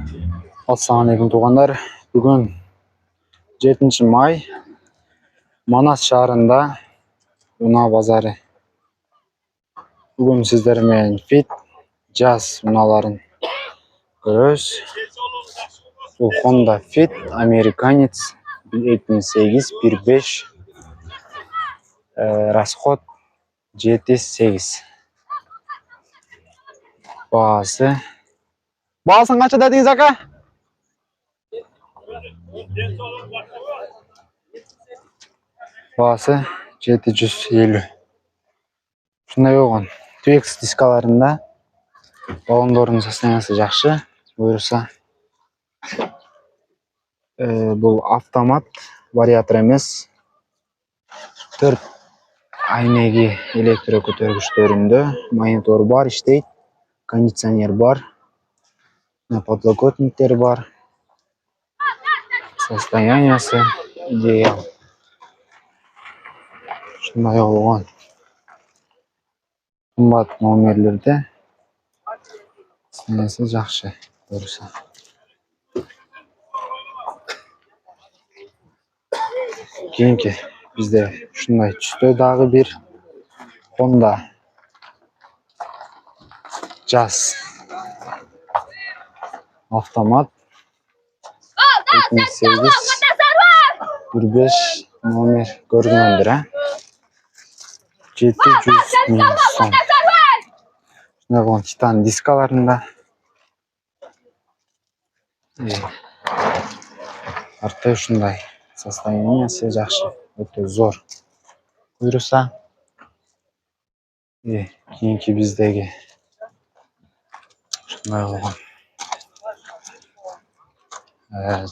Assalamualaikum туғандар. Бүгін 7 май Манас шаарында Уна базары. Бүгін сіздермен Fit Jazz уналарын көрөз. Бұл Honda Fit Американец 2008-1.5 расход 7.8. Бағасын қанша дедіңіз, ака? Бағасы 750. Шындай болған. TX дискаларында балондордың состояниясы жақсы. Бұйырса. Бұл автомат, вариатор емес. 4 айнеги электро көтергіштөрүндө монитор бар, иштейт. Кондиционер бар. Подлокотниктер бар. Состояниясы идеал. Шындай болған. Қымбат номерлерде состояниясы жақсы. Бұйырса. Кейінгі бізде шындай түсті дағы бір Honda Jazz автомат 2008-1.5 номер көргендер, 700 миң сом. Шындай болған титан дискаларында. Арты шындай. Состояниясы жақсы, өте зор. Бұйырса. Кейінгі біздегі шындай болған.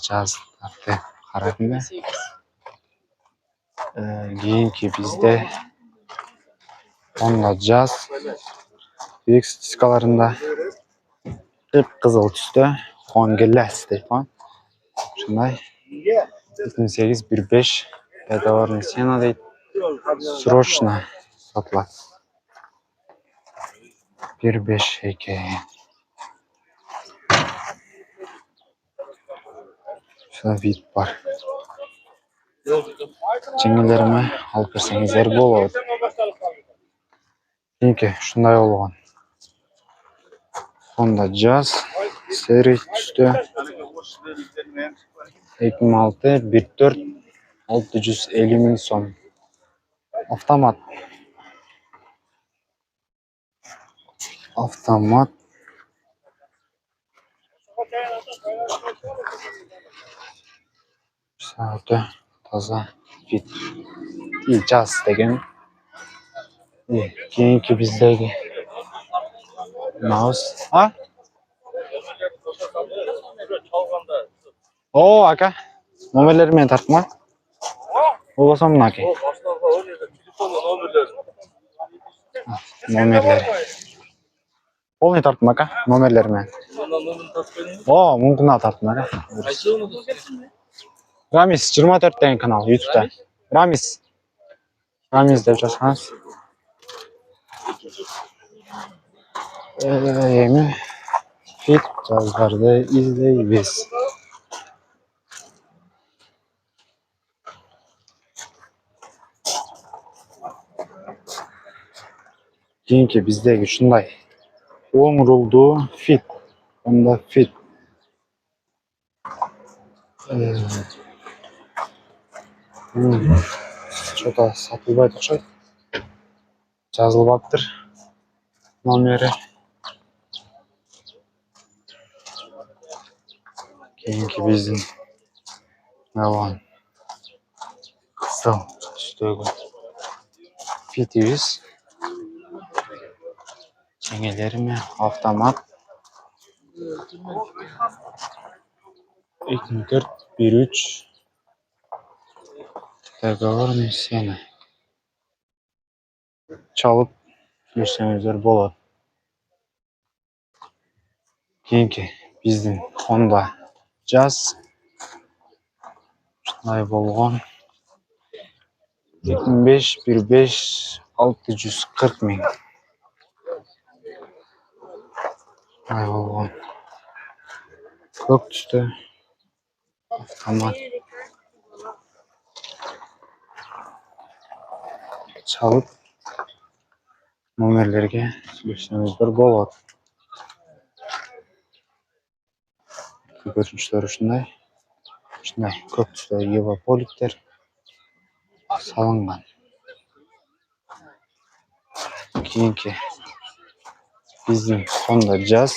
Jazz арты қарадым ба? Кейінгі бізде Honda Jazz TX дискаларында қызыл түсті Hongeless дейпан. Шындай 2008-1.5 педаларын сена дейді. Срочно сатылады. 1.5 екен. Шыда вид бар. Жеңілеріме алып берсеңіздер болады. Кейінгі шындай болған. Honda Jazz сері түсті 2006-1.4 650 миң сом. Автомат. Сауыты таза Fit Jazz деген. Кейінгі біздегі маус. О, ака. Номерлермен тартма. Ол болса мұна ке. Номерлері. Ол не тартма, ака? Номерлермен. О, мүмкін тартма, ака. Рамис 24 деген канал YouTube'да. Рамис деп жазсаңыз. Еми Fit Jazz'ларды izleyiniz. Кейінгі біздегі шындай оң рулду Fit. Honda Fit. Что-то сатылбайды ұқсайды. Жазылып жатыр номері. Кейінгі біздің алған қызыл түстегі Fit жеңелеріме автомат 2004-1.3 договорный сена. Çalып жүрсеңіздер болады. Кейінгі біздің Honda Jazz шындай болған 2005-1.5 640 миң. Шындай болған. көк түсті автомат çalıp номерлерге сөйлесеңіздер болады. Көріністері ушундай көк түсті европоликтер салынған. Кийинки биздин Honda Jazz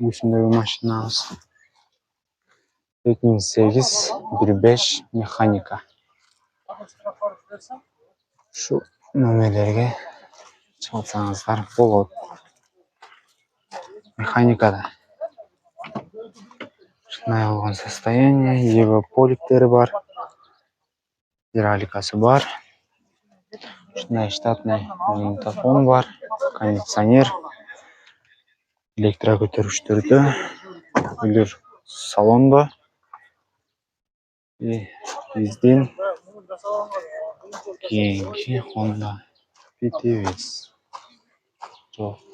үлгүсүндөгү машинабыз 2008 1.5 механика. Şu номерлерге çalсаңыздар болот. Механикада ушундай болгон состояние, европоликтери бар, гидравликасы бар. Ушундай штатный магнитофон бар, кондиционер, электрокөтөргүчтөрдө, үлөр салондо. Биздин кийинки Honda PTVS. Жок.